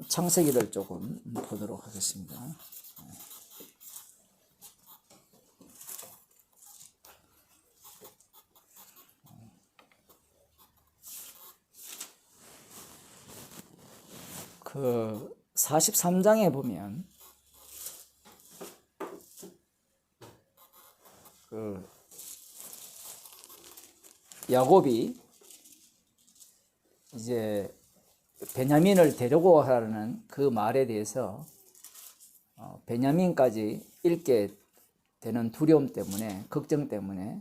창세기를 조금 보도록 하겠습니다. 그 43장에 보면 그 야곱이 이제 베냐민을 데리고 하라는 그 말에 대해서 베냐민까지 잃게 되는 두려움 때문에, 걱정 때문에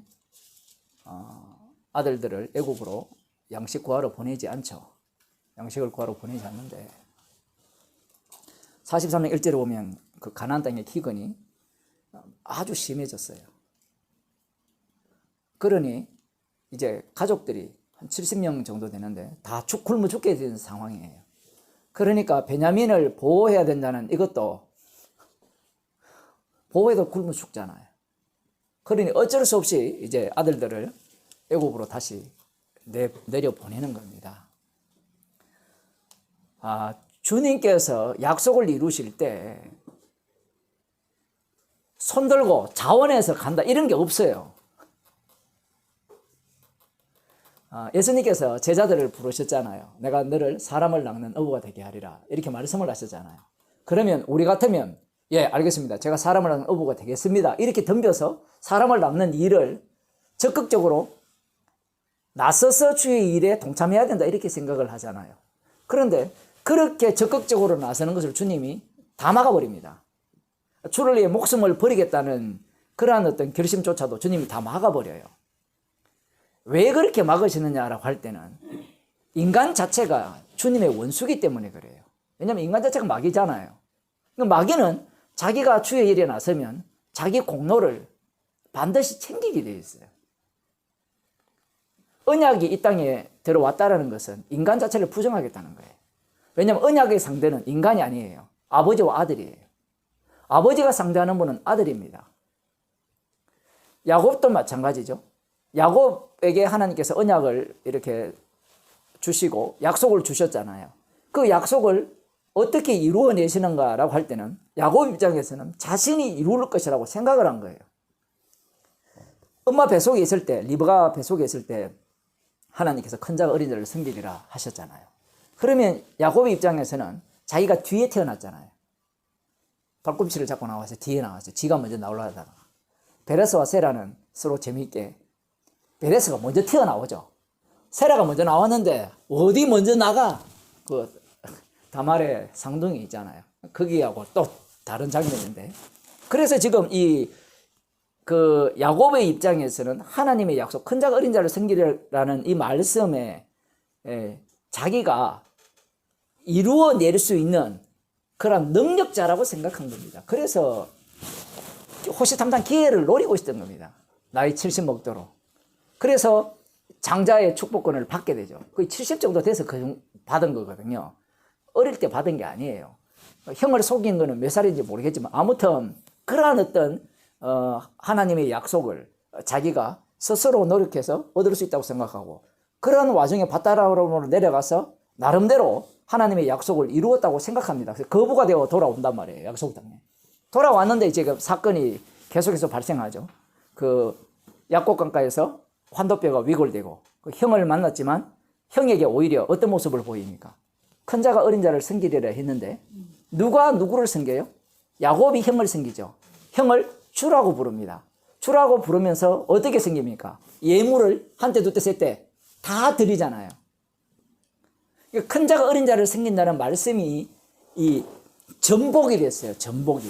아들들을 애국으로 양식 구하러 보내지 않죠. 양식을 구하러 보내지 않는데 43장 1절에 보면 그 가나안 땅의 기근이 아주 심해졌어요. 그러니 이제 가족들이 한 70명 정도 되는데 다 굶어 죽게 된 상황이에요. 그러니까 베냐민을 보호해야 된다는 이것도 보호해도 굶어 죽잖아요. 그러니 어쩔 수 없이 이제 아들들을 애국으로 다시 내려 보내는 겁니다. 주님께서 약속을 이루실 때 손들고 자원해서 간다 이런 게 없어요. 예수님께서 제자들을 부르셨잖아요. 내가 너를 사람을 낳는 어부가 되게 하리라 이렇게 말씀을 하셨잖아요. 그러면 우리 같으면 예 알겠습니다. 제가 사람을 낳는 어부가 되겠습니다. 이렇게 덤벼서 사람을 낳는 일을 적극적으로 나서서 주의 일에 동참해야 된다 이렇게 생각을 하잖아요. 그런데 그렇게 적극적으로 나서는 것을 주님이 다 막아버립니다. 주를 위해 목숨을 버리겠다는 그러한 어떤 결심조차도 주님이 다 막아버려요. 왜 그렇게 막으시느냐라고 할 때는 인간 자체가 주님의 원수기 때문에 그래요. 왜냐하면 인간 자체가 마귀잖아요. 마귀는 자기가 주의 일에 나서면 자기 공로를 반드시 챙기게 되어 있어요. 언약이 이 땅에 들어왔다는 것은 인간 자체를 부정하겠다는 거예요. 왜냐하면 언약의 상대는 인간이 아니에요. 아버지와 아들이에요. 아버지가 상대하는 분은 아들입니다. 야곱도 마찬가지죠. 야곱에게 하나님께서 언약을 이렇게 주시고 약속을 주셨잖아요. 그 약속을 어떻게 이루어내시는가라고 할 때는 야곱 입장에서는 자신이 이룰 것이라고 생각을 한 거예요. 엄마 뱃속에 있을 때, 리브가 뱃속에 있을 때 하나님께서 큰 자가 어린 자를 섬기리라 하셨잖아요. 그러면 야곱의 입장에서는 자기가 뒤에 태어났잖아요. 발꿈치를 잡고 나와서 뒤에 나왔어요. 지가 먼저 나오려다가 베레스와 세라는 서로 재미있게 베레스가 먼저 튀어나오죠. 세라가 먼저 나왔는데 어디 먼저 나가? 그 다말의 상둥이 있잖아요. 거기하고 또 다른 장면인데 그래서 지금 그 야곱의 입장에서는 하나님의 약속 큰 자가 어린 자를 섬기라는 이 말씀에 자기가 이루어낼 수 있는 그런 능력자라고 생각한 겁니다. 그래서 호시탐탐 기회를 노리고 있었던 겁니다. 나이 70 먹도록. 그래서 장자의 축복권을 받게 되죠. 거의 70 정도 돼서 받은 거거든요. 어릴 때 받은 게 아니에요. 형을 속인 거는 몇 살인지 모르겠지만 아무튼 그러한 어떤 하나님의 약속을 자기가 스스로 노력해서 얻을 수 있다고 생각하고 그런 와중에 바다라로 내려가서 나름대로 하나님의 약속을 이루었다고 생각합니다. 그래서 거부가 되어 돌아온단 말이에요. 약속 땅에. 돌아왔는데 이제 그 사건이 계속해서 발생하죠. 그 약곡 강가에서 환도뼈가 위골되고 그 형을 만났지만 형에게 오히려 어떤 모습을 보입니까? 큰 자가 어린 자를 섬기리라 했는데 누가 누구를 섬겨요? 야곱이 형을 섬기죠. 형을 주라고 부릅니다. 주라고 부르면서 어떻게 섬깁니까? 예물을 한 때, 두 때, 세 때 다 드리잖아요. 큰 자가 어린 자를 섬긴다는 말씀이 이 전복이 됐어요. 전복이.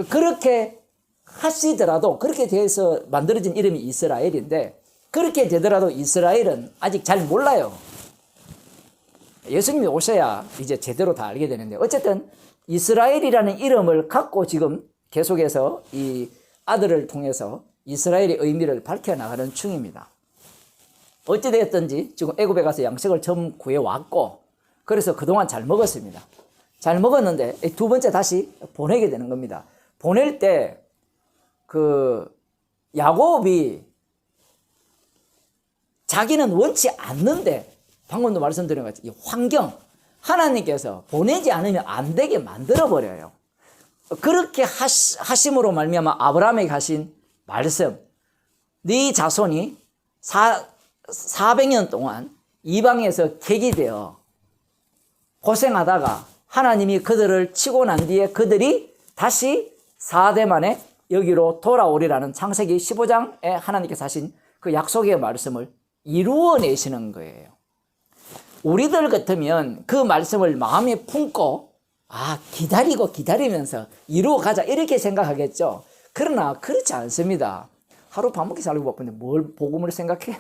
그렇게 하시더라도 그렇게 돼서 만들어진 이름이 이스라엘인데 그렇게 되더라도 이스라엘은 아직 잘 몰라요. 예수님이 오셔야 이제 제대로 다 알게 되는데 어쨌든 이스라엘이라는 이름을 갖고 지금 계속해서 이 아들을 통해서 이스라엘의 의미를 밝혀나가는 중입니다. 어찌되었든지 지금 애굽에 가서 양식을 처음 구해왔고 그래서 그동안 잘 먹었습니다. 잘 먹었는데 두 번째 다시 보내게 되는 겁니다. 보낼 때 그 야곱이 자기는 원치 않는데 방금도 말씀드린 것 같이 이 환경, 하나님께서 보내지 않으면 안 되게 만들어버려요. 그렇게 하심으로 말미암아 아브라함에게 하신 말씀, 네 자손이 400년 동안 이방에서 객이되어 고생하다가 하나님이 그들을 치고 난 뒤에 그들이 다시 4대 만에 여기로 돌아오리라는 창세기 15장에 하나님께서 하신 그 약속의 말씀을 이루어내시는 거예요. 우리들 같으면 그 말씀을 마음에 품고 기다리고 기다리면서 이루어가자 이렇게 생각하겠죠. 그러나 그렇지 않습니다. 하루 밥 먹기 살고 바쁜데 뭘 복음을 생각해요?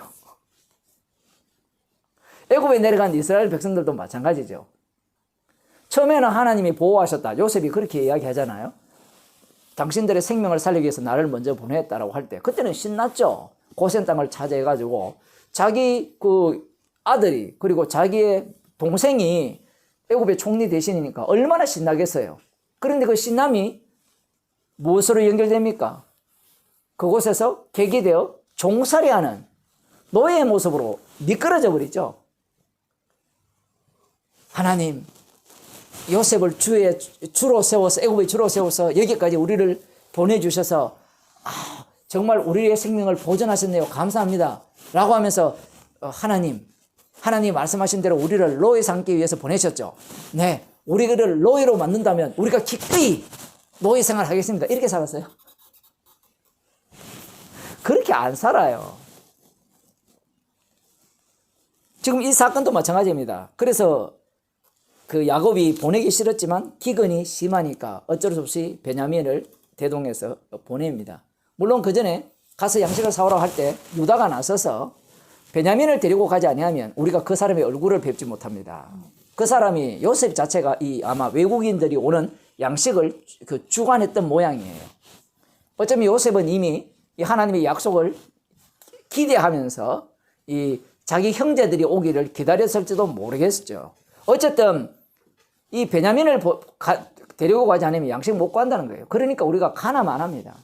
애굽에 내려간 이스라엘 백성들도 마찬가지죠. 처음에는 하나님이 보호하셨다. 요셉이 그렇게 이야기하잖아요. 당신들의 생명을 살리기 위해서 나를 먼저 보냈다라고 할 때 그때는 신났죠. 고센 땅을 차지해가지고 자기 그 아들이 그리고 자기의 동생이 애굽의 총리 대신이니까 얼마나 신나겠어요. 그런데 그 신남이 무엇으로 연결됩니까? 그곳에서 객이 되어 종살이하는 노예의 모습으로 미끄러져 버리죠. 하나님, 요셉을 주로 세워서 애굽의 주로 세워서 여기까지 우리를 보내주셔서 정말 우리의 생명을 보존하셨네요. 감사합니다. 라고 하면서 하나님 말씀하신 대로 우리를 노예 삼기 위해서 보내셨죠. 네, 우리를 노예로 만든다면 우리가 기꺼이 노예 생활 하겠습니다. 이렇게 살았어요? 그렇게 안 살아요. 지금 이 사건도 마찬가지입니다. 그래서 그 야곱이 보내기 싫었지만 기근이 심하니까 어쩔 수 없이 베냐민을 대동해서 보냅니다. 물론 그 전에 가서 양식을 사오라고 할 때 유다가 나서서 베냐민을 데리고 가지 아니하면 우리가 그 사람의 얼굴을 뵙지 못합니다. 그 사람이 요셉 자체가 아마 외국인들이 오는 양식을 주관했던 모양이에요. 어쩌면 요셉은 이미 이 하나님의 약속을 기대하면서 이 자기 형제들이 오기를 기다렸을지도 모르겠죠. 어쨌든 이 베냐민을 데리고 가지 않으면 양식 못 구한다는 거예요. 그러니까 우리가 가나면 안 합니다.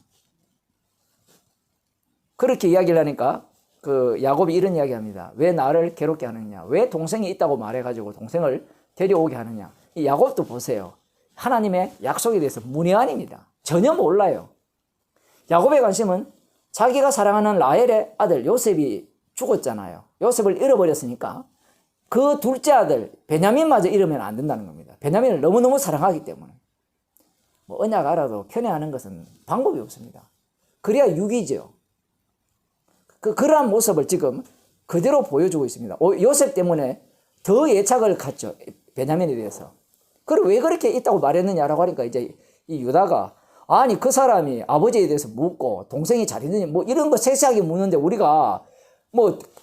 그렇게 이야기를 하니까 그 야곱이 이런 이야기합니다. 왜 나를 괴롭게 하느냐? 왜 동생이 있다고 말해가지고 동생을 데려오게 하느냐? 이 야곱도 보세요. 하나님의 약속에 대해서 문외한입니다. 전혀 몰라요. 야곱의 관심은 자기가 사랑하는 라헬의 아들 요셉이 죽었잖아요. 요셉을 잃어버렸으니까 그 둘째 아들 베냐민마저 잃으면 안 된다는 겁니다. 베냐민을 너무너무 사랑하기 때문에. 언약 알아도 편애하는 것은 방법이 없습니다. 그래야 육이죠. 그러한 모습을 지금 그대로 보여주고 있습니다. 요셉 때문에 더 예착을 갖죠. 베냐민에 대해서. 그럼 왜 그렇게 있다고 말했느냐라고 하니까 이제 이 유다가 아니 그 사람이 아버지에 대해서 묻고 동생이 잘 있느냐 이런 거 세세하게 묻는데 우리가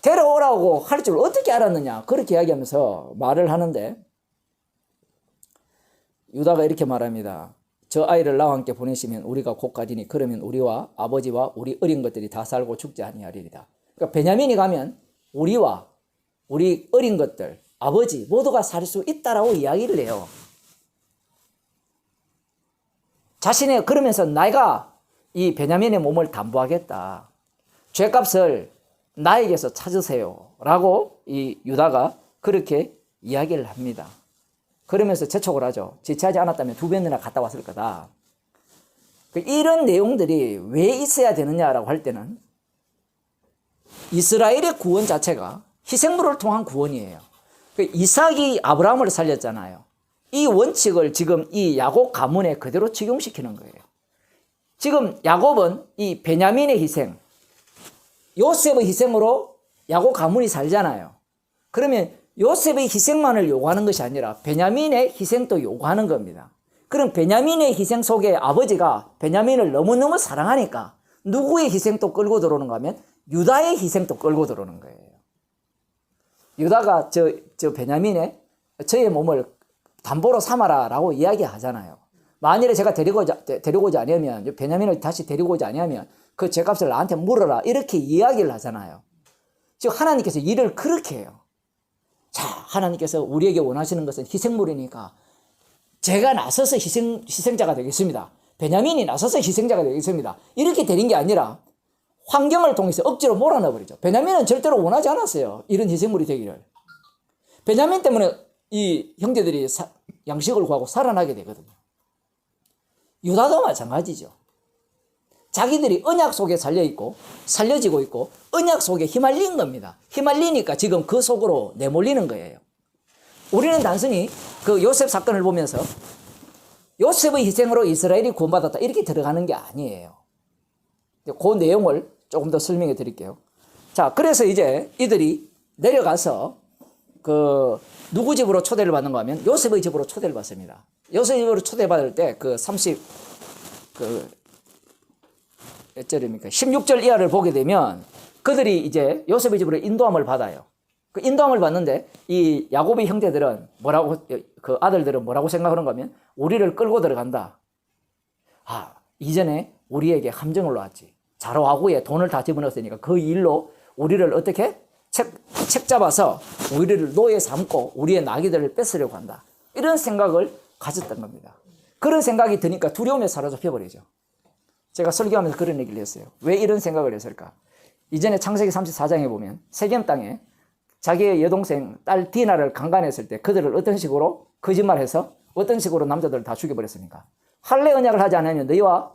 데려오라고 할 줄 어떻게 알았느냐 그렇게 이야기하면서 말을 하는데 유다가 이렇게 말합니다. 저 아이를 나와 함께 보내시면 우리가 곧 가지니 그러면 우리와 아버지와 우리 어린 것들이 다 살고 죽지 아니하리이다. 그러니까 베냐민이 가면 우리와 우리 어린 것들 아버지 모두가 살 수 있다라고 이야기를 해요. 자신의 그러면서 내가 이 베냐민의 몸을 담보하겠다. 죄값을 나에게서 찾으세요. 라고 이 유다가 그렇게 이야기를 합니다. 그러면서 재촉을 하죠. 지체하지 않았다면 2번이나 갔다 왔을 거다. 이런 내용들이 왜 있어야 되느냐라고 할 때는 이스라엘의 구원 자체가 희생물을 통한 구원이에요. 이삭이 아브라함을 살렸잖아요. 이 원칙을 지금 이 야곱 가문에 그대로 적용시키는 거예요. 지금 야곱은 이 베냐민의 희생, 요셉의 희생으로 야곱 가문이 살잖아요. 그러면 요셉의 희생만을 요구하는 것이 아니라 베냐민의 희생도 요구하는 겁니다. 그럼 베냐민의 희생 속에 아버지가 베냐민을 너무너무 사랑하니까 누구의 희생도 끌고 들어오는가 하면 유다의 희생도 끌고 들어오는 거예요. 유다가 저 베냐민의 저의 몸을 담보로 삼아라 라고 이야기하잖아요. 만일에 제가 데리고자 아니하면 베냐민을 다시 데리고자 아니하면 그 죄값을 나한테 물어라 이렇게 이야기를 하잖아요. 즉 하나님께서 일을 그렇게 해요. 자, 하나님께서 우리에게 원하시는 것은 희생물이니까 제가 나서서 희생자가 되겠습니다. 베냐민이 나서서 희생자가 되겠습니다. 이렇게 되는 게 아니라 환경을 통해서 억지로 몰아넣어버리죠. 베냐민은 절대로 원하지 않았어요. 이런 희생물이 되기를. 베냐민 때문에 이 형제들이 양식을 구하고 살아나게 되거든요. 유다도 마찬가지죠. 자기들이 언약 속에 살려있고 살려지고 있고 언약 속에 휘말린 겁니다. 휘말리니까 지금 그 속으로 내몰리는 거예요. 우리는 단순히 그 요셉 사건을 보면서 요셉의 희생으로 이스라엘이 구원받았다 이렇게 들어가는 게 아니에요. 그 내용을 조금 더 설명해 드릴게요. 자, 그래서 이제 이들이 내려가서 그 누구 집으로 초대를 받는가 하면 요셉의 집으로 초대를 받습니다. 요셉의 집으로 초대받을 때 그 몇 절입니까? 16절 이하를 보게 되면 그들이 이제 요셉의 집으로 인도함을 받아요. 그 인도함을 받는데 이 야곱의 형제들은 그 아들들은 뭐라고 생각하는가 하면 우리를 끌고 들어간다. 아, 이전에 우리에게 함정을 놓았지. 자로하고에 돈을 다 집어넣었으니까 그 일로 우리를 어떻게 책 잡아서 우리를 노예 삼고 우리의 나귀들을 뺏으려고 한다. 이런 생각을 가졌던 겁니다. 그런 생각이 드니까 두려움에 사로잡혀 버리죠. 제가 설교하면서 그런 얘기를 했어요. 왜 이런 생각을 했을까? 이전에 창세기 34장에 보면 세겜 땅에 자기의 여동생 딸 디나를 강간했을 때 그들을 어떤 식으로 거짓말해서 어떤 식으로 남자들을 다 죽여버렸습니까? 할례 언약을 하지 않으면 너희와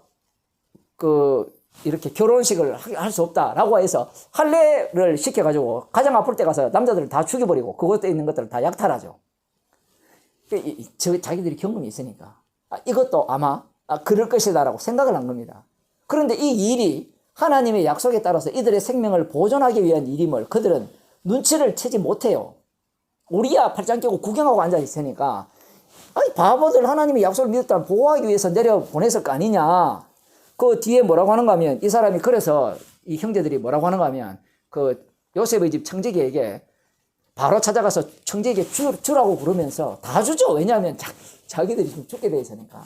이렇게 결혼식을 할 수 없다라고 해서 할례를 시켜가지고 가장 아플 때 가서 남자들을 다 죽여버리고 그것에 있는 것들을 다 약탈하죠. 자기들이 경험이 있으니까 이것도 아마 그럴 것이다라고 생각을 한 겁니다. 그런데 이 일이 하나님의 약속에 따라서 이들의 생명을 보존하기 위한 일임을 그들은 눈치를 채지 못해요. 우리야 팔짱 끼고 구경하고 앉아 있으니까 아니 바보들 하나님의 약속을 믿었다면 보호하기 위해서 내려보냈을 거 아니냐. 그 뒤에 뭐라고 하는가 하면 이 사람이 그래서 이 형제들이 뭐라고 하는가 하면 그 요셉의 집 청지기에게 바로 찾아가서 청지기에게 주라고 부르면서 다 주죠. 왜냐하면 자기들이 지금 죽게 돼 있으니까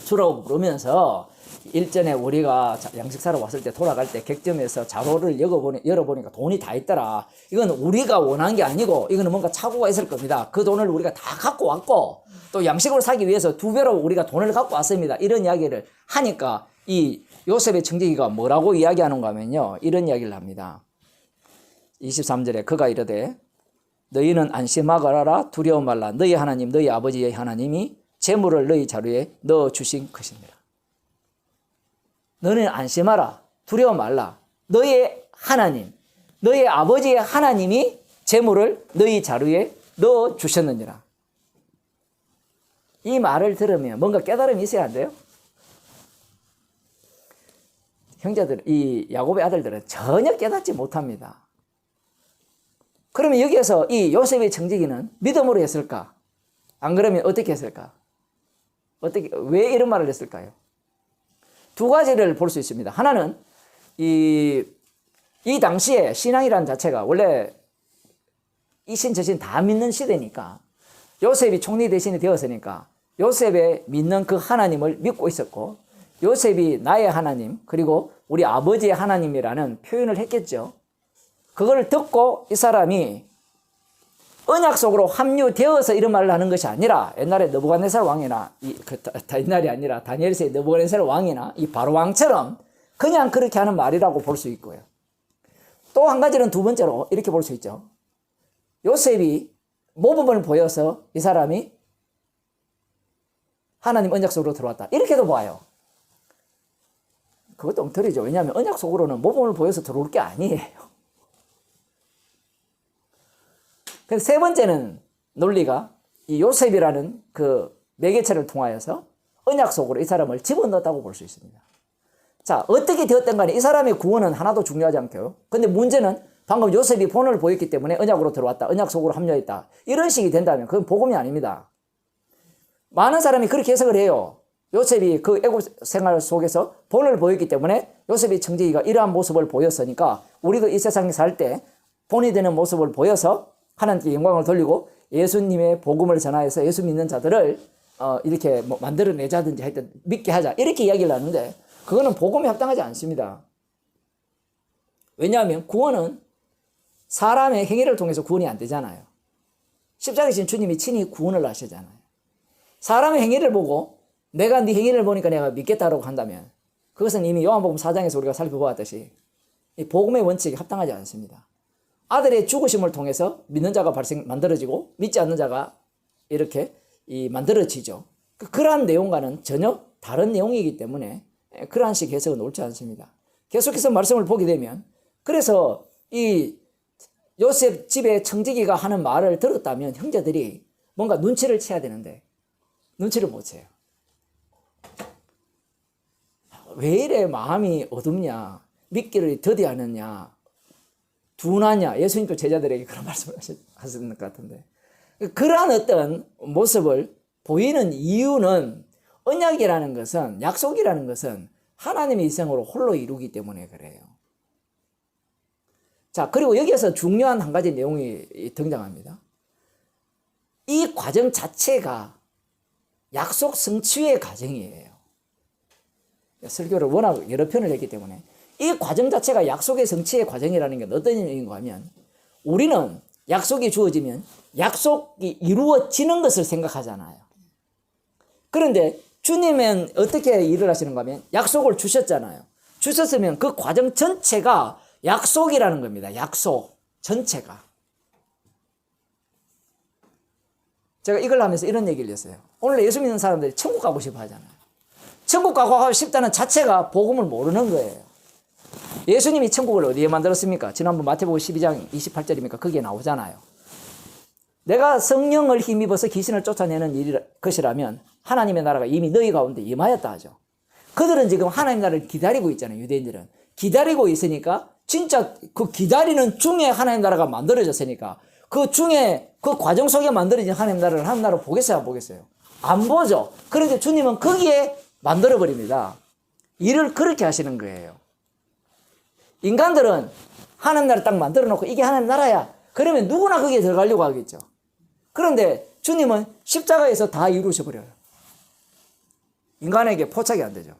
주라고 부르면서 일전에 우리가 양식 사러 왔을 때 돌아갈 때 객점에서 자로를 열어보니까 돈이 다 있더라. 이건 우리가 원한 게 아니고 이거는 뭔가 착오가 있을 겁니다. 그 돈을 우리가 다 갖고 왔고 또 양식을 사기 위해서 2배로 우리가 돈을 갖고 왔습니다. 이런 이야기를 하니까 이 요셉의 청지기가 뭐라고 이야기하는가 하면요. 이런 이야기를 합니다. 23절에 그가 이르되 너희는 안심하거라 두려워 말라. 너희 하나님 너희 아버지의 하나님이 재물을 너희 자루에 넣어주신 것입니다. 너는 안심하라. 두려워 말라. 너의 하나님, 너의 아버지의 하나님이 재물을 너희 자루에 넣어주셨느니라. 이 말을 들으면 뭔가 깨달음이 있어야 안 돼요? 형제들, 이 야곱의 아들들은 전혀 깨닫지 못합니다. 그러면 여기에서 이 요셉의 청지기는 믿음으로 했을까? 안 그러면 어떻게 했을까? 왜 이런 말을 했을까요? 두 가지를 볼 수 있습니다. 하나는 이 당시에 신앙이라는 자체가 원래 이신 저신 다 믿는 시대니까 요셉이 총리 대신이 되었으니까 요셉의 믿는 그 하나님을 믿고 있었고 요셉이 나의 하나님 그리고 우리 아버지의 하나님이라는 표현을 했겠죠. 그걸 듣고 이 사람이 언약 속으로 합류되어서 이런 말을 하는 것이 아니라 옛날에 느부갓네살 왕이나 옛날이 아니라 다니엘서의 느부갓네살 왕이나 이 바로 왕처럼 그냥 그렇게 하는 말이라고 볼 수 있고요. 또 한 가지는 두 번째로 이렇게 볼 수 있죠. 요셉이 모범을 보여서 이 사람이 하나님 언약 속으로 들어왔다. 이렇게도 봐요. 그것도 엉터리죠. 왜냐하면 언약 속으로는 모범을 보여서 들어올 게 아니에요. 그래서 세 번째는 논리가 이 요셉이라는 그 매개체를 통하여서 언약 속으로 이 사람을 집어넣었다고 볼 수 있습니다. 자, 어떻게 되었든 간에 이 사람의 구원은 하나도 중요하지 않고요. 근데 문제는 방금 요셉이 본을 보였기 때문에 언약으로 들어왔다. 언약 속으로 합류했다. 이런 식이 된다면 그건 복음이 아닙니다. 많은 사람이 그렇게 해석을 해요. 요셉이 그 애국 생활 속에서 본을 보였기 때문에 요셉의 청지기가 이러한 모습을 보였으니까 우리도 이 세상에 살 때 본이 되는 모습을 보여서 하나님께 영광을 돌리고 예수님의 복음을 전하여서 예수 믿는 자들을 이렇게 뭐 만들어내자든지 하여튼 믿게 하자 이렇게 이야기를 하는데 그거는 복음에 합당하지 않습니다. 왜냐하면 구원은 사람의 행위를 통해서 구원이 안 되잖아요. 십자가에 진 주님이 친히 구원을 하시잖아요. 사람의 행위를 보고 내가 네 행위를 보니까 내가 믿겠다라고 한다면 그것은 이미 요한복음 4장에서 우리가 살펴보았듯이 이 복음의 원칙에 합당하지 않습니다. 아들의 죽으심을 통해서 믿는 자가 만들어지고 믿지 않는 자가 이렇게 만들어지죠. 그러한 내용과는 전혀 다른 내용이기 때문에 그러한 식의 해석은 옳지 않습니다. 계속해서 말씀을 보게 되면 그래서 이 요셉 집의 청지기가 하는 말을 들었다면 형제들이 뭔가 눈치를 채야 되는데 눈치를 못 채요. 왜 이래 마음이 어둡냐, 믿기를 더디하느냐, 둔하냐. 예수님도 제자들에게 그런 말씀을 하셨는 것 같은데, 그러한 어떤 모습을 보이는 이유는 언약이라는 것은, 약속이라는 것은 하나님의 이생으로 홀로 이루기 때문에 그래요. 자, 그리고 여기에서 중요한 한 가지 내용이 등장합니다. 이 과정 자체가 약속 성취의 과정이에요. 설교를 워낙 여러 편을 했기 때문에 이 과정 자체가 약속의 성취의 과정이라는 게 어떤 의미인가 하면, 우리는 약속이 주어지면 약속이 이루어지는 것을 생각하잖아요. 그런데 주님은 어떻게 일을 하시는가 하면 약속을 주셨잖아요. 주셨으면 그 과정 전체가 약속이라는 겁니다. 약속 전체가. 제가 이걸 하면서 이런 얘기를 했어요. 오늘 예수 믿는 사람들이 천국 가고 싶어 하잖아요. 천국 가고 싶다는 자체가 복음을 모르는 거예요. 예수님이 천국을 어디에 만들었습니까? 지난번 마태복음 12장 28절입니까? 거기에 나오잖아요. 내가 성령을 힘입어서 귀신을 쫓아내는 것이라면 하나님의 나라가 이미 너희 가운데 임하였다 하죠. 그들은 지금 하나님 나라를 기다리고 있잖아요. 유대인들은 기다리고 있으니까, 진짜 그 기다리는 중에 하나님 나라가 만들어졌으니까 그 중에 그 과정 속에 만들어진 하나님 나라를 하나님 나라 보겠어요? 안 보겠어요? 안 보죠. 그런데 주님은 거기에 만들어버립니다. 일을 그렇게 하시는 거예요. 인간들은 하나님 나라 딱 만들어 놓고 이게 하나님 나라야, 그러면 누구나 거기에 들어가려고 하겠죠. 그런데 주님은 십자가에서 다 이루셔버려요. 인간에게 포착이 안 되죠.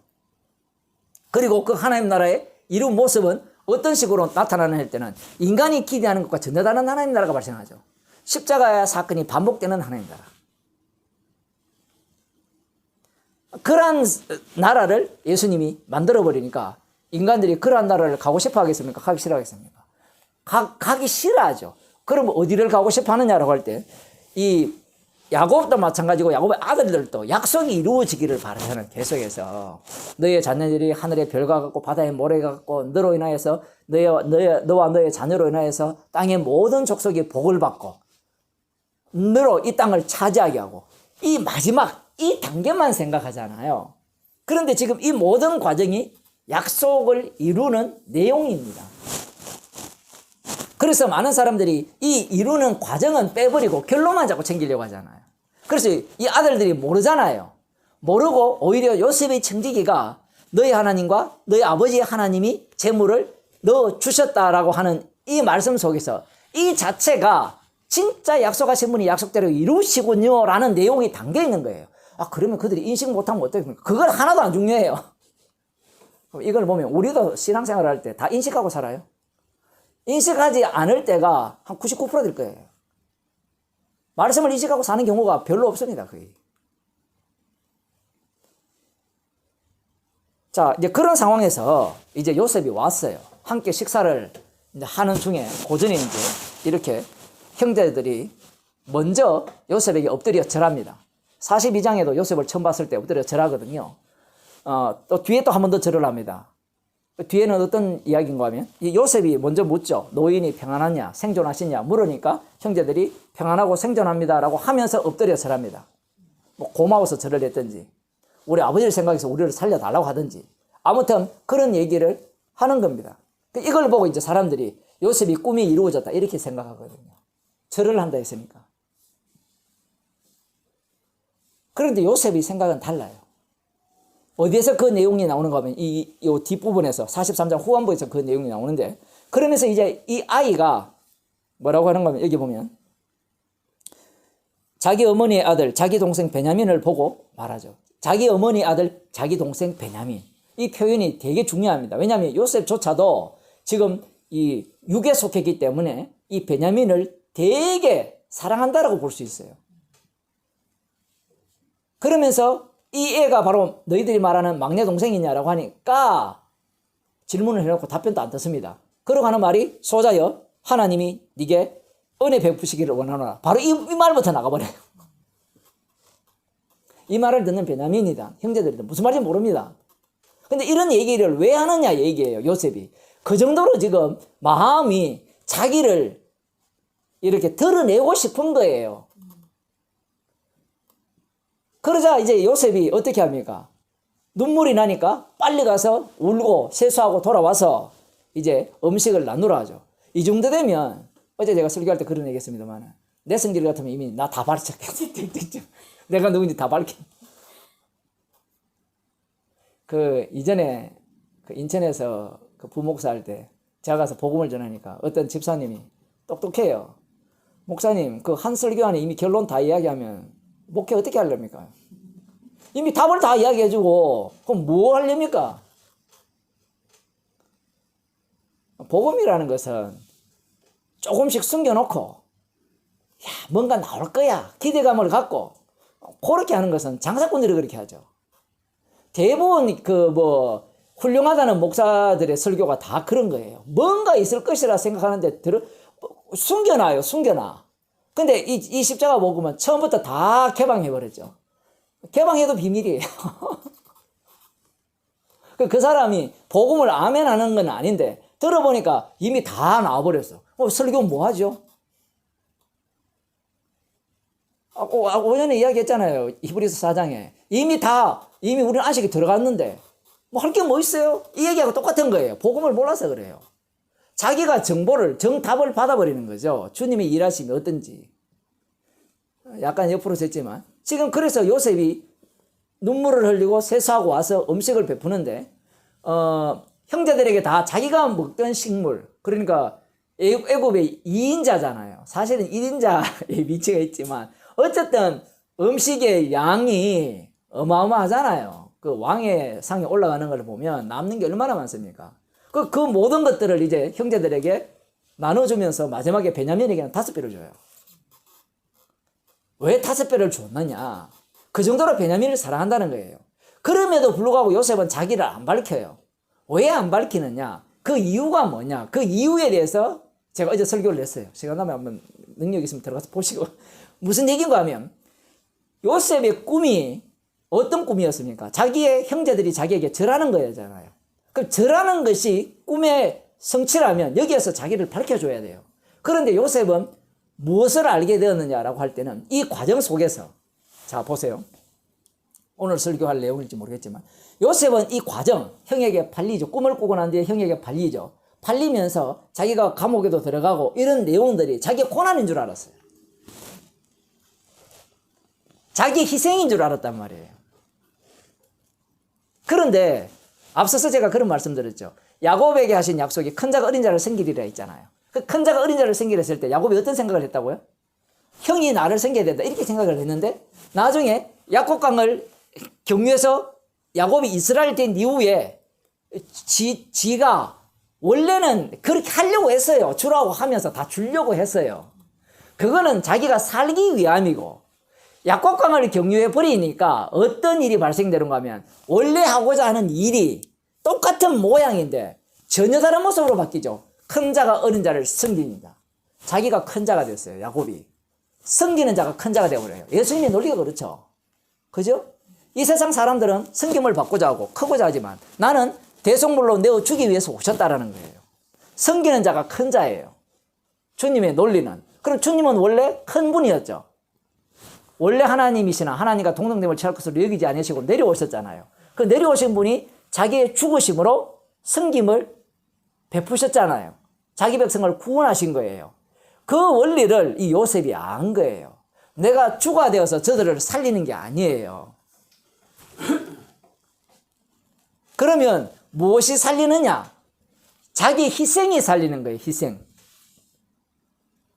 그리고 그 하나님 나라의 이룬 모습은 어떤 식으로 나타나는 할 때는 인간이 기대하는 것과 전혀 다른 하나님 나라가 발생하죠. 십자가의 사건이 반복되는 하나님 나라. 그러한 나라를 예수님이 만들어버리니까 인간들이 그러한 나라를 가고 싶어 하겠습니까? 가기 싫어하겠습니까? 가기 싫어하죠. 그럼 어디를 가고 싶어 하느냐라고 할 때, 이 야곱도 마찬가지고 야곱의 아들들도 약속이 이루어지기를 바라는, 계속해서 너의 자녀들이 하늘의 별과 같고 바다의 모래가 같고 너로 인하여서 너와 너의 자녀로 인하여서 땅의 모든 족속이 복을 받고 너로 이 땅을 차지하게 하고, 이 마지막 이 단계만 생각하잖아요. 그런데 지금 이 모든 과정이 약속을 이루는 내용입니다. 그래서 많은 사람들이 이 이루는 과정은 빼버리고 결론만 자꾸 챙기려고 하잖아요. 그래서 이 아들들이 모르잖아요. 모르고 오히려 요셉의 청지기가 너희 하나님과 너희 아버지 하나님이 재물을 넣어 주셨다라고 하는 이 말씀 속에서 이 자체가 진짜 약속하신 분이 약속대로 이루시군요 라는 내용이 담겨 있는 거예요. 아, 그러면 그들이 인식 못하면 어떡합니까? 그건 하나도 안 중요해요. 이걸 보면 우리도 신앙생활을 할 때 다 인식하고 살아요. 인식하지 않을 때가 한 99%될 거예요. 말씀을 인식하고 사는 경우가 별로 없습니다, 거의. 자, 이제 그런 상황에서 이제 요셉이 왔어요. 함께 식사를 이제 하는 중에 고전에 이제 이렇게 형제들이 먼저 요셉에게 엎드려 절합니다. 42장에도 요셉을 처음 봤을 때 엎드려 절하거든요. 또 뒤에 또 한 번 더 절을 합니다. 뒤에는 어떤 이야기인가 하면, 이 요셉이 먼저 묻죠. 노인이 평안하냐, 생존하시냐 물으니까 형제들이 평안하고 생존합니다라고 하면서 엎드려 절합니다. 뭐 고마워서 절을 했든지, 우리 아버지를 생각해서 우리를 살려달라고 하든지, 아무튼 그런 얘기를 하는 겁니다. 이걸 보고 이제 사람들이 요셉이 꿈이 이루어졌다 이렇게 생각하거든요. 절을 한다 했으니까. 그런데 요셉의 생각은 달라요. 어디에서 그 내용이 나오는가 하면 이 뒷부분에서 43장 후반부에서 그 내용이 나오는데, 그러면서 이제 이 아이가 뭐라고 하는가 하면, 여기 보면 자기 어머니의 아들 자기 동생 베냐민을 보고 말하죠. 자기 어머니 아들 자기 동생 베냐민, 이 표현이 되게 중요합니다. 왜냐하면 요셉조차도 지금 이 육에 속했기 때문에 이 베냐민을 되게 사랑한다라고 볼 수 있어요. 그러면서 이 애가 바로 너희들이 말하는 막내 동생이냐라고 하니까 질문을 해놓고 답변도 안 듣습니다. 그러고 하는 말이, 소자여 하나님이 네게 은혜 베푸시기를 원하노라. 바로 이 말부터 나가버려요. 이 말을 듣는 베냐민이다 형제들이다 무슨 말인지 모릅니다. 근데 이런 얘기를 왜 하느냐 얘기예요. 요셉이 그 정도로 지금 마음이 자기를 이렇게 드러내고 싶은 거예요. 그러자 이제 요셉이 어떻게 합니까? 눈물이 나니까 빨리 가서 울고 세수하고 돌아와서 이제 음식을 나누라 하죠. 이 정도 되면 어제 제가 설교할 때 그런 얘기 했습니다만 내 성질 같으면 이미 나 다 밝혔겠지. 내가 누군지 다 밝힌. 그 이전에 그 인천에서 그 부목사 할 때 제가 가서 복음을 전하니까 어떤 집사님이 똑똑해요. 목사님 그 한 설교 안에 이미 결론 다 이야기하면 목회 어떻게 하렵니까? 이미 답을 다 이야기해주고 그럼 뭐 하렵니까? 복음이라는 것은 조금씩 숨겨놓고 야 뭔가 나올 거야 기대감을 갖고 그렇게 하는 것은 장사꾼들이 그렇게 하죠. 대부분 그 뭐 훌륭하다는 목사들의 설교가 다 그런 거예요. 뭔가 있을 것이라 생각하는데 숨겨놔요. 숨겨놔. 근데 이 십자가 복음은 처음부터 다 개방해버렸죠. 개방해도 비밀이에요. 그 사람이 복음을 아멘 하는 건 아닌데 들어보니까 이미 다 나와버렸어. 설교는 뭐 하죠? 오전에 이야기했잖아요. 히브리서 4장에. 이미 우리는 안식이 들어갔는데 뭐 할 게 뭐 있어요? 이 얘기하고 똑같은 거예요. 복음을 몰라서 그래요. 자기가 정답을 받아버리는 거죠. 주님의 일하심이 어떤지. 약간 옆으로 샜지만 지금 그래서 요셉이 눈물을 흘리고 세수하고 와서 음식을 베푸는데 형제들에게 다 자기가 먹던 식물 그러니까 애굽의 2인자잖아요. 사실은 1인자의 위치가 있지만 어쨌든 음식의 양이 어마어마하잖아요. 그 왕의 상에 올라가는 걸 보면 남는 게 얼마나 많습니까? 그 모든 것들을 이제 형제들에게 나눠주면서 마지막에 베냐민에게는 5배를 줘요. 왜 5배를 줬느냐? 그 정도로 베냐민을 사랑한다는 거예요. 그럼에도 불구하고 요셉은 자기를 안 밝혀요. 왜 안 밝히느냐? 그 이유가 뭐냐? 그 이유에 대해서 제가 어제 설교를 했어요. 시간 나면 한번 능력 있으면 들어가서 보시고. 무슨 얘기인가 하면 요셉의 꿈이 어떤 꿈이었습니까? 자기의 형제들이 자기에게 절하는 거잖아요. 그럼 절하는 것이 꿈의 성취라면 여기에서 자기를 밝혀줘야 돼요. 그런데 요셉은 무엇을 알게 되었느냐라고 할 때는 이 과정 속에서 자 보세요. 오늘 설교할 내용일지 모르겠지만 요셉은 이 과정 형에게 팔리죠. 꿈을 꾸고 난 뒤에 형에게 팔리죠. 팔리면서 자기가 감옥에도 들어가고 이런 내용들이 자기의 고난인 줄 알았어요. 자기 희생인 줄 알았단 말이에요. 그런데 앞서서 제가 그런 말씀 드렸죠. 야곱에게 하신 약속이 큰 자가 어린 자를 생기리라 했잖아요. 그 큰 자가 어린 자를 생기라 했을 때 야곱이 어떤 생각을 했다고요? 형이 나를 생겨야 된다 이렇게 생각을 했는데 나중에 약속강을 경유해서 야곱이 이스라엘 된 이후에 지가 원래는 그렇게 하려고 했어요. 주라고 하면서 다 주려고 했어요. 그거는 자기가 살기 위함이고 약속강을 경유해 버리니까 어떤 일이 발생되는가 하면 원래 하고자 하는 일이 똑같은 모양인데 전혀 다른 모습으로 바뀌죠. 큰 자가 어린 자를 섬깁니다. 자기가 큰 자가 됐어요. 야곱이. 섬기는 자가 큰 자가 되어버려요. 예수님의 논리가 그렇죠. 그죠? 이 세상 사람들은 섬김을 받고자 하고 크고자 하지만 나는 대속물로 내어주기 위해서 오셨다라는 거예요. 섬기는 자가 큰 자예요. 주님의 논리는. 그럼 주님은 원래 큰 분이었죠. 원래 하나님이시나 하나님과 동등됨을 취할 것으로 여기지 않으시고 내려오셨잖아요. 그 내려오신 분이 자기의 죽으심으로 섬김을 베푸셨잖아요. 자기 백성을 구원하신 거예요. 그 원리를 이 요셉이 안 거예요. 내가 주가 되어서 저들을 살리는 게 아니에요. 그러면 무엇이 살리느냐? 자기 희생이 살리는 거예요. 희생.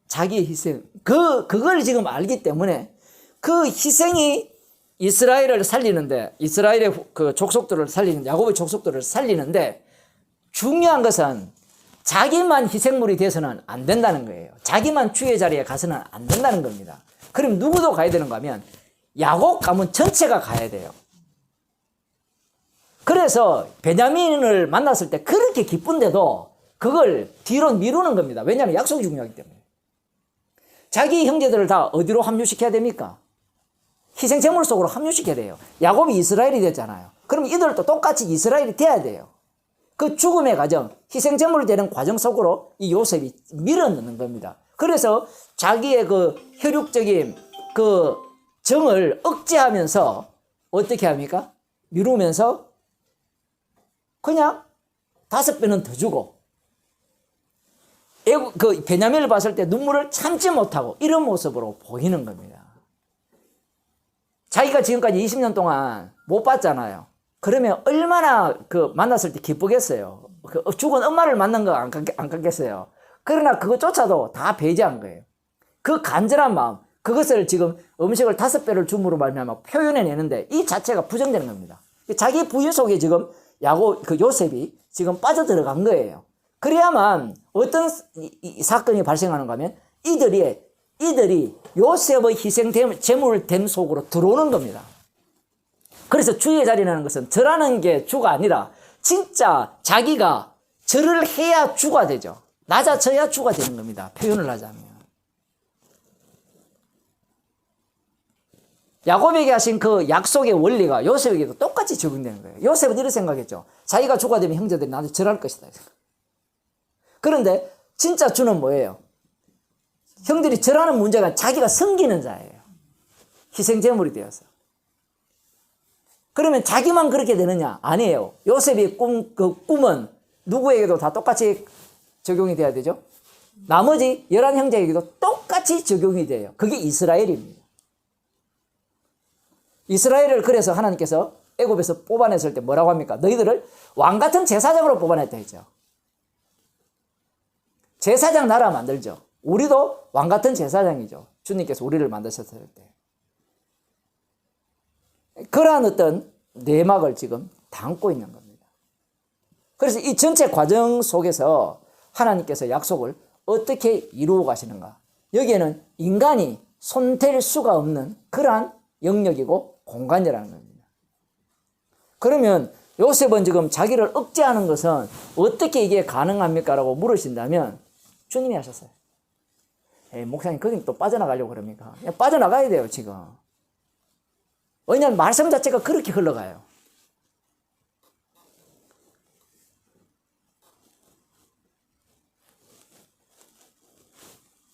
자기의 희생. 그걸 지금 알기 때문에 그 희생이 이스라엘을 살리는데 이스라엘의 그 족속들을 살리는 야곱의 족속들을 살리는데 중요한 것은 자기만 희생물이 돼서는 안 된다는 거예요. 자기만 주의 자리에 가서는 안 된다는 겁니다. 그럼 누구도 가야 되는가 하면 야곱 가문 전체가 가야 돼요. 그래서 베냐민을 만났을 때 그렇게 기쁜데도 그걸 뒤로 미루는 겁니다. 왜냐하면 약속이 중요하기 때문에. 자기 형제들을 다 어디로 합류시켜야 됩니까? 희생제물 속으로 합류시켜야 돼요. 야곱이 이스라엘이 됐잖아요. 그럼 이들도 똑같이 이스라엘이 돼야 돼요. 그 죽음의 과정, 희생제물이 되는 과정 속으로 이 요셉이 밀어넣는 겁니다. 그래서 자기의 그 혈육적인 그 정을 억제하면서 어떻게 합니까? 미루면서 그냥 5배는 더 주고, 그 베냐민을 봤을 때 눈물을 참지 못하고 이런 모습으로 보이는 겁니다. 자기가 지금까지 20년 동안 못 봤잖아요. 그러면 얼마나 그 만났을 때 기쁘겠어요. 그 죽은 엄마를 만난 거 안 같겠어요. 그러나 그것조차도 다 배제한 거예요. 그 간절한 마음, 그것을 지금 음식을 5배를 줌으로 말미암아 표현해내는데 이 자체가 부정되는 겁니다. 자기 부인 속에 지금 그 요셉이 지금 빠져들어간 거예요. 그래야만 어떤 이 사건이 발생하는가 하면 이들이 요셉의 희생 제물됨 속으로 들어오는 겁니다. 그래서 주의 자리라는 것은 절하는 게 주가 아니라 진짜 자기가 절을 해야 주가 되죠. 낮아져야 주가 되는 겁니다. 표현을 하자면. 야곱에게 하신 그 약속의 원리가 요셉에게도 똑같이 적용되는 거예요. 요셉은 이렇게 생각했죠. 자기가 주가 되면 형제들이 나한테 절할 것이다. 그런데 진짜 주는 뭐예요? 형들이 절하는 문제가 자기가 섬기는 자예요. 희생제물이 되어서. 그러면 자기만 그렇게 되느냐? 아니에요. 요셉의 그 꿈은 누구에게도 다 똑같이 적용이 돼야 되죠. 나머지 11형제에게도 똑같이 적용이 돼요. 그게 이스라엘입니다. 이스라엘을 그래서 하나님께서 애굽에서 뽑아냈을 때 뭐라고 합니까? 너희들을 왕같은 제사장으로 뽑아냈다 했죠. 제사장 나라 만들죠. 우리도 왕같은 제사장이죠. 주님께서 우리를 만드셨을 때. 그러한 어떤 내막을 지금 담고 있는 겁니다. 그래서 이 전체 과정 속에서 하나님께서 약속을 어떻게 이루어 가시는가. 여기에는 인간이 손댈 수가 없는 그러한 영역이고 공간이라는 겁니다. 그러면 요셉은 지금 자기를 억제하는 것은 어떻게 이게 가능합니까? 라고 물으신다면 주님이 하셨어요. 목사님 거기 또 빠져나가려고 그럽니까? 빠져나가야 돼요 지금. 왜냐하면 말씀 자체가 그렇게 흘러가요.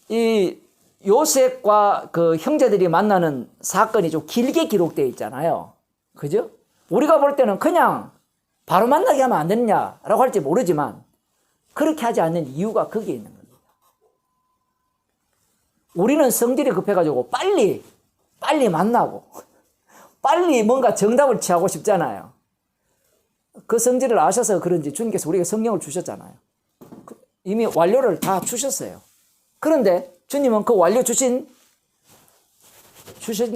이 요셉과 그 형제들이 만나는 사건이 좀 길게 기록되어 있잖아요. 그죠? 우리가 볼 때는 그냥 바로 만나게 하면 안 되느냐라고 할지 모르지만 그렇게 하지 않는 이유가 거기에 있는 겁니다. 우리는 성질이 급해가지고 빨리 만나고 빨리 뭔가 정답을 취하고 싶잖아요. 그 성질을 아셔서 그런지 주님께서 우리에게 성령을 주셨잖아요. 이미 완료를 다 주셨어요. 그런데 주님은 그 완료 주신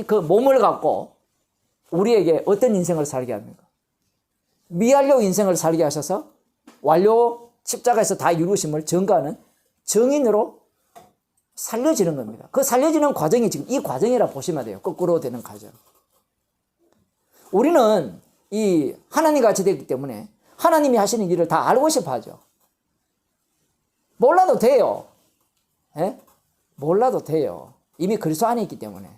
그 몸을 갖고 우리에게 어떤 인생을 살게 합니까? 미완료 인생을 살게 하셔서 완료 십자가에서 다 이루심을 증거하는 증인으로 살려지는 겁니다. 그 살려지는 과정이 지금 이 과정이라 보시면 돼요. 거꾸로 되는 과정. 우리는 이 하나님 같이 되기 때문에 하나님이 하시는 일을 다 알고 싶어 하죠. 몰라도 돼요. 예? 몰라도 돼요. 이미 그리스도 안에 있기 때문에.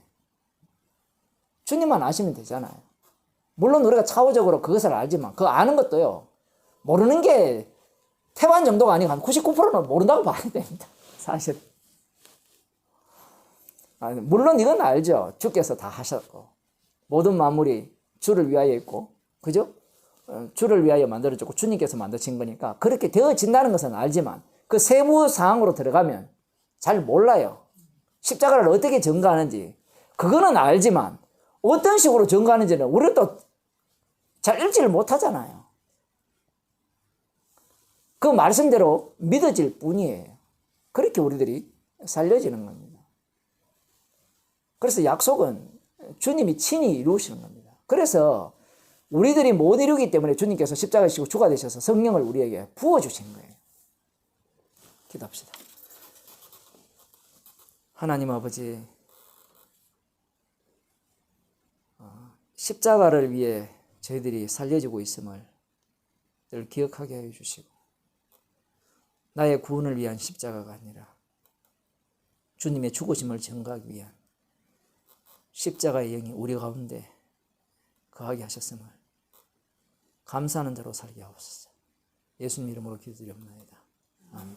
주님만 아시면 되잖아요. 물론 우리가 차후적으로 그것을 알지만 그 아는 것도요. 모르는 게 태반 정도가 아니고 한 99%는 모른다고 봐야 됩니다. 사실. 물론 이건 알죠. 주께서 다 하셨고 모든 만물이 주를 위하여 있고 그죠? 주를 위하여 만들어졌고 주님께서 만드신 거니까 그렇게 되어진다는 것은 알지만 그 세부 사항으로 들어가면 잘 몰라요. 십자가를 어떻게 증거하는지 그거는 알지만 어떤 식으로 증거하는지는 우리가 또 잘 읽지를 못하잖아요. 그 말씀대로 믿어질 뿐이에요. 그렇게 우리들이 살려지는 겁니다. 그래서 약속은 주님이 친히 이루시는 겁니다. 그래서 우리들이 못 이루기 때문에 주님께서 십자가에 지시고 주가 되셔서 성령을 우리에게 부어주신 거예요. 기도합시다. 하나님 아버지, 십자가를 위해 저희들이 살려지고 있음을 늘 기억하게 해 주시고 나의 구원을 위한 십자가가 아니라 주님의 죽으심을 증거하기 위한 십자가의 영이 우리 가운데 거하게 하셨음을 감사하는 자로 살게 하옵소서. 예수님 이름으로 기도드리옵나이다. 아멘.